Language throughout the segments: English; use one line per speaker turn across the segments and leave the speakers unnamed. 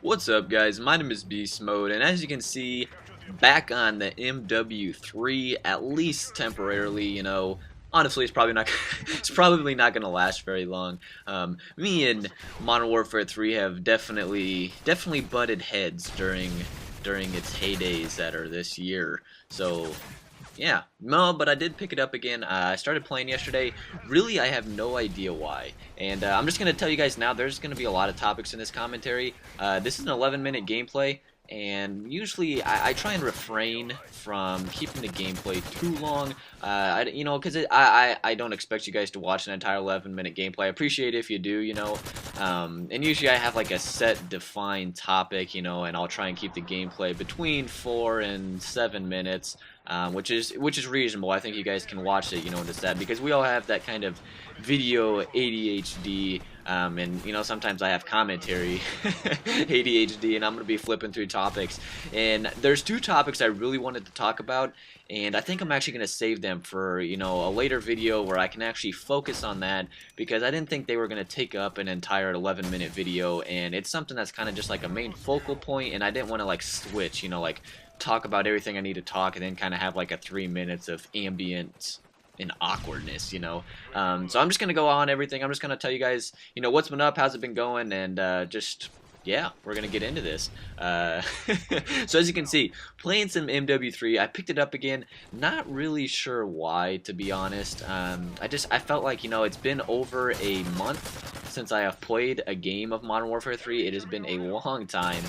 What's up, guys? My name is Beast Mode, and as you can see, back on the MW3, at least temporarily. Honestly, it's probably not it's probably not going to last very long. Me and Modern Warfare 3 have definitely butted heads during its heydays that are this year. So yeah, no, but I did pick it up again. I started playing yesterday. Really, I have no idea why. And I'm just going to tell you guys now, there's going to be a lot of topics in this commentary. This is an 11-minute gameplay, and usually I try and refrain from keeping the gameplay too long. Because I don't expect you guys to watch an entire 11-minute gameplay. I appreciate it if you do, and usually I have like a set defined topic, and I'll try and keep the gameplay between 4 and 7 minutes. Which is reasonable. I think you guys can watch it, into that, because we all have that kind of video ADHD, and sometimes I have commentary ADHD, and I'm gonna be flipping through topics. And there's two topics I really wanted to talk about, and I think I'm actually gonna save them for a later video where I can actually focus on that, because I didn't think they were gonna take up an entire 11-minute video, and it's something that's kind of just like a main focal point, and I didn't want to like switch, like talk about everything I need to talk and then kind of have like a 3 minutes of ambient and awkwardness, So I'm just gonna go on everything. I'm just gonna tell you guys, what's been up, how's it been going, and just yeah, we're gonna get into this. So as you can see, playing some MW3, I picked it up again. Not really sure why, to be honest. I felt like it's been over a month since I have played a game of Modern Warfare 3. It has been a long time,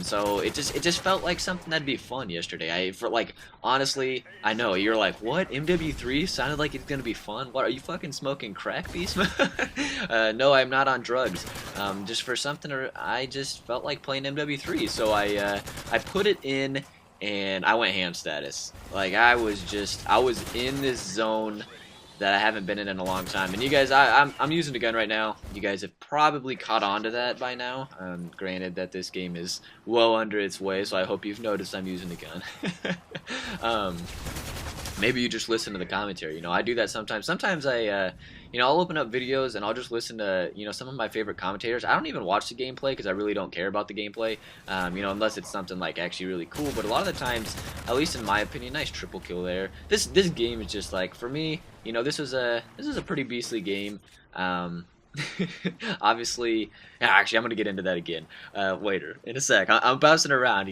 so it just felt like something that'd be fun yesterday. Honestly, I know you're like, what? MW3 sounded like it's gonna be fun. What, are you fucking smoking crack, Beast? No, I'm not on drugs. Just for something, I just felt like playing MW3, so I put it in and I went ham status. Like I was in this zone that I haven't been in a long time. And you guys, I'm using the gun right now. You guys have probably caught on to that by now. Granted that this game is well under its way, so I hope you've noticed I'm using the gun. Maybe you just listen to the commentary. I do that sometimes. Sometimes I'll open up videos and I'll just listen to, some of my favorite commentators. I don't even watch the gameplay because I really don't care about the gameplay, unless it's something like actually really cool. But a lot of the times, at least in my opinion, nice triple kill there. This game is just like, for me, this is a pretty beastly game. Obviously, actually, I'm gonna get into that again later in a sec. I'm bouncing around,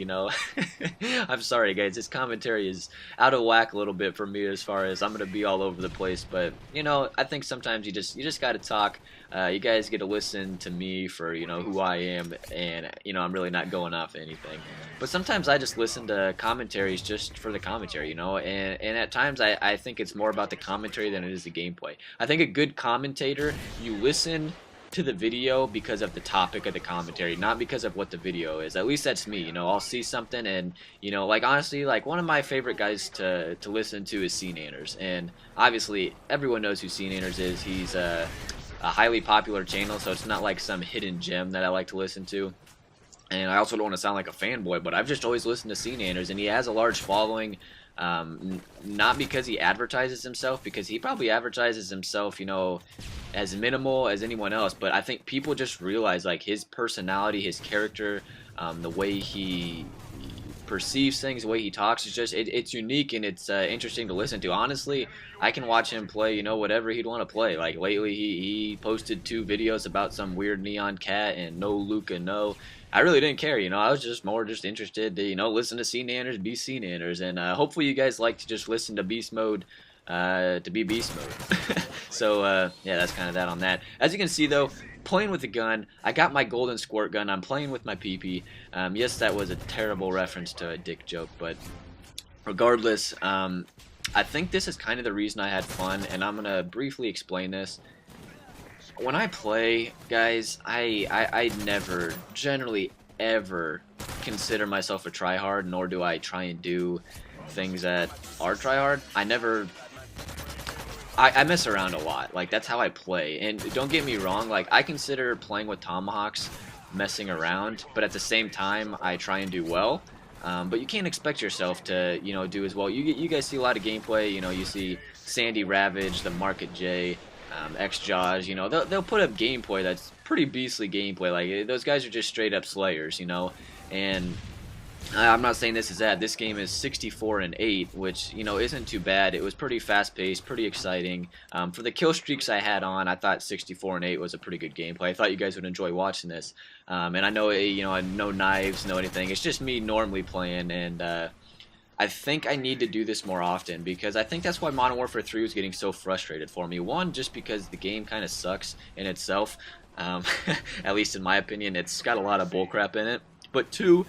I'm sorry, guys. This commentary is out of whack a little bit for me, as far as I'm gonna be all over the place. But I think sometimes you just gotta talk. You guys get to listen to me for who I am, and I'm really not going off anything. But sometimes I just listen to commentaries just for the commentary, and at times I think it's more about the commentary than it is the gameplay. I think a good commentator, you listen to the video because of the topic of the commentary, not because of what the video is. At least that's me. I'll see something and like, honestly, like one of my favorite guys to listen to is CNanners, and obviously everyone knows who CNanners is. He's a highly popular channel, so it's not like some hidden gem that I like to listen to. And I also don't want to sound like a fanboy, but I've just always listened to CNanners, and he has a large following. Not because he advertises himself, because he probably advertises himself, as minimal as anyone else. But I think people just realize like his personality, his character, the way he perceives things, the way he talks is just it's unique, and it's interesting to listen to. Honestly, I can watch him play whatever he'd want to play. Like lately he posted 2 videos about some weird neon cat and no Luca, no. I really didn't care, I was just more interested to listen to CNanners, be CNanners, and hopefully you guys like to just listen to Beast Mode to be Beast Mode. So yeah, that's kind of that on that. As you can see though, playing with the gun, I got my golden squirt gun. I'm playing with my PP. Yes, that was a terrible reference to a dick joke, but regardless, I think this is kind of the reason I had fun, and I'm gonna briefly explain this. When I play, guys, I never, generally ever, consider myself a tryhard, nor do I try and do things that are tryhard. I mess around a lot. Like, that's how I play. And don't get me wrong, like, I consider playing with tomahawks messing around, but at the same time, I try and do well. But you can't expect yourself to, do as well. You guys see a lot of gameplay. You see Sandy Ravage, the Market J, X-Jaws, you know, they'll put up gameplay that's pretty beastly gameplay. Like, those guys are just straight up slayers, you know, and I'm not saying this is that. This game is 64-8, which, you know, isn't too bad. It was pretty fast-paced, pretty exciting. For the kill streaks I had on, I thought 64-8 was a pretty good gameplay. I thought you guys would enjoy watching this. And I know, you know, no knives, no anything. It's just me normally playing, and I think I need to do this more often, because I think that's why Modern Warfare 3 was getting so frustrated for me. One, just because the game kind of sucks in itself. At least in my opinion, it's got a lot of bullcrap in it. But two,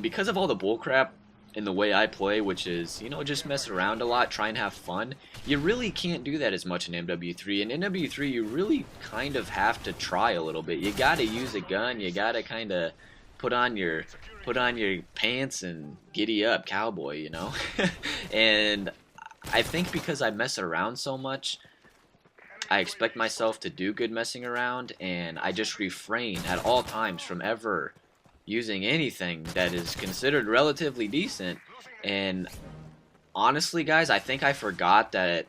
because of all the bullcrap in the way I play, which is, you know, just mess around a lot, try and have fun, you really can't do that as much in MW3. In MW3, you really kind of have to try a little bit. You gotta use a gun, you gotta kind of put on your pants and giddy up, cowboy, you know? And I think because I mess around so much, I expect myself to do good messing around, and I just refrain at all times from ever using anything that is considered relatively decent. And honestly, guys, I think I forgot that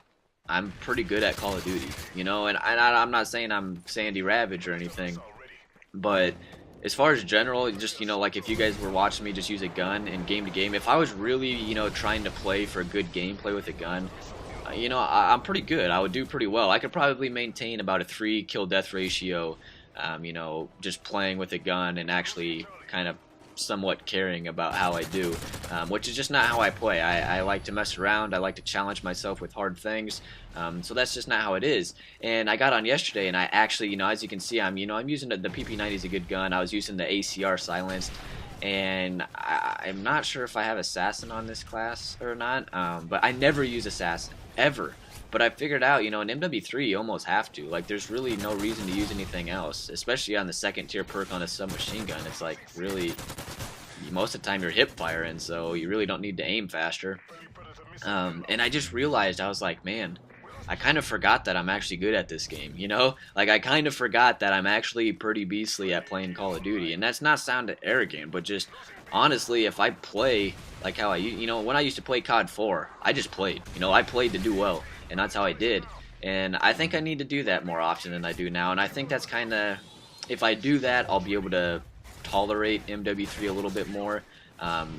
I'm pretty good at Call of Duty, you know, and I'm not saying I'm Sandy Ravage or anything, but as far as general, just, you know, like if you guys were watching me just use a gun in game to game, if I was really, you know, trying to play for good gameplay with a gun, you know, I'm pretty good. I would do pretty well. I could probably maintain about a 3 kill death ratio, you know, just playing with a gun and actually kind of somewhat caring about how I do, which is just not how I play. I like to mess around. I like to challenge myself with hard things. So that's just not how it is. And I got on yesterday, and I actually, you know, as you can see, I'm using the PP90 is a good gun. I was using the ACR silenced, and I'm not sure if I have assassin on this class or not. But I never use assassin ever. But I figured out, you know, in MW3 you almost have to. Like, there's really no reason to use anything else, especially on the second tier perk on a submachine gun. It's like, really, most of the time you're hip firing, so you really don't need to aim faster. And I just realized, I was like, man, I kind of forgot that I'm actually good at this game, you know? Like, I kind of forgot that I'm actually pretty beastly at playing Call of Duty. And that's not sounding arrogant, but just, honestly, if I play like how you know, when I used to play COD 4, I just played. You know, I played to do well, and that's how I did. And I think I need to do that more often than I do now. And I think that's kind of, if I do that, I'll be able to tolerate MW3 a little bit more.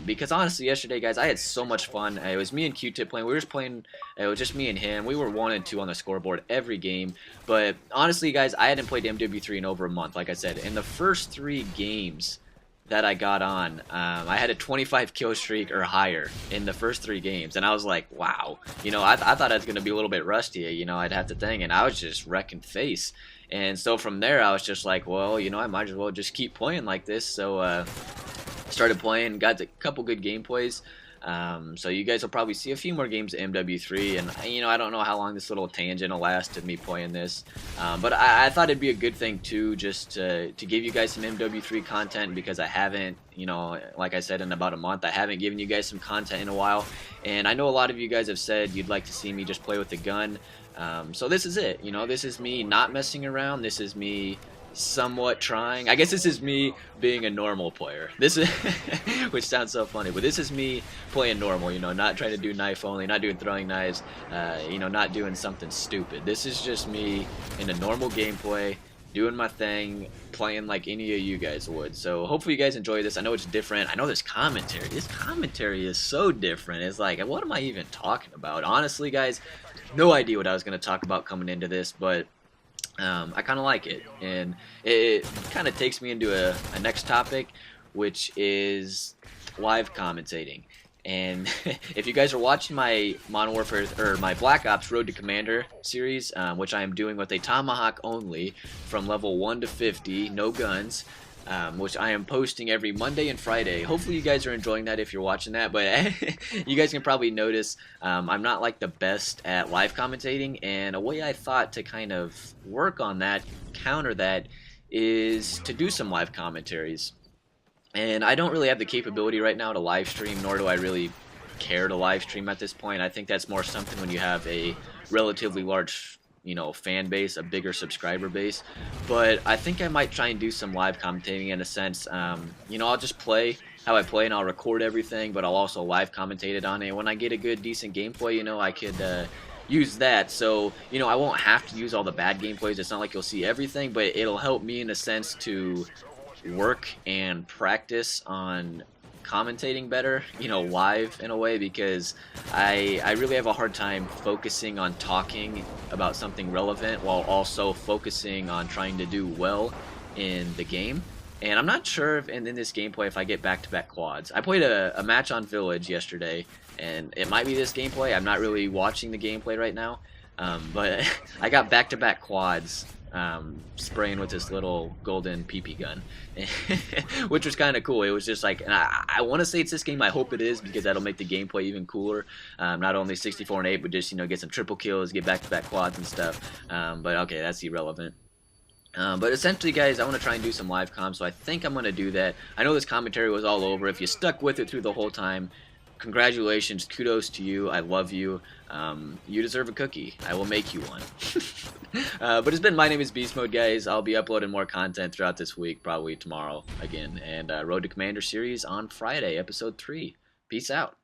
Because honestly, yesterday, guys, I had so much fun. It was me and Q-Tip playing. We were just playing. It was just me and him. We were 1 and 2 on the scoreboard every game. But honestly, guys, I hadn't played MW3 in over a month. Like I said, in the first 3 games that I got on, I had a 25 kill streak or higher in the first 3 games, and I was like, wow, you know, I thought I was gonna be a little bit rusty, you know, I'd have to think, and I was just wrecking face. And so from there, I was just like, well, you know, I might as well just keep playing like this. So started playing, got a couple good gameplays. So you guys will probably see a few more games of MW3, and you know, I don't know how long this little tangent will last of me playing this, but I thought it'd be a good thing too, just to give you guys some MW3 content, because I haven't, you know, like I said, in about a month, I haven't given you guys some content in a while, and I know a lot of you guys have said you'd like to see me just play with the gun. So this is it, you know, this is me not messing around, this is me somewhat trying. I guess this is me being a normal player. This is, which sounds so funny, but this is me playing normal, you know, not trying to do knife only, not doing throwing knives, you know, not doing something stupid. This is just me in a normal gameplay, doing my thing, playing like any of you guys would. So hopefully you guys enjoy this. I know it's different. I know this commentary is so different. It's like, what am I even talking about? Honestly, guys, no idea what I was going to talk about coming into this, but I kind of like it, and it kind of takes me into a next topic, which is live commentating. And if you guys are watching my Modern Warfare, or my Black Ops Road to Commander series, which I am doing with a tomahawk only, from level 1 to 50, no guns, which I am posting every Monday and Friday. Hopefully you guys are enjoying that if you're watching that, but you guys can probably notice I'm not like the best at live commentating, and a way I thought to kind of work on that, counter that, is to do some live commentaries. And I don't really have the capability right now to live stream, nor do I really care to live stream at this point. I think that's more something when you have a relatively large, you know, fan base, a bigger subscriber base. But I think I might try and do some live commentating in a sense. You know, I'll just play how I play, and I'll record everything, but I'll also live commentate it on it. When I get a good, decent gameplay, you know, I could use that. So, you know, I won't have to use all the bad gameplays. It's not like you'll see everything, but it'll help me in a sense to work and practice on commentating better, you know, live in a way, because I really have a hard time focusing on talking about something relevant while also focusing on trying to do well in the game. And I'm not sure if in this gameplay if I get back-to-back quads. I played a match on Village yesterday, and it might be this gameplay. I'm not really watching the gameplay right now, but I got back-to-back quads spraying with this little golden PP gun, which was kind of cool. It was just like, and I want to say it's this game. I hope it is, because that'll make the gameplay even cooler. Not only 64 and 8, but just, you know, get some triple kills, get back-to-back quads and stuff. But okay, that's irrelevant. But essentially, guys, I want to try and do some live comms, so I think I'm going to do that. I know this commentary was all over. If you stuck with it through the whole time, congratulations, kudos to you. I love you. You deserve a cookie. I will make you one. But it's been My Name is Beast Mode, guys. I'll be uploading more content throughout this week, probably tomorrow again. And Road to Commander series on Friday, episode 3. Peace out.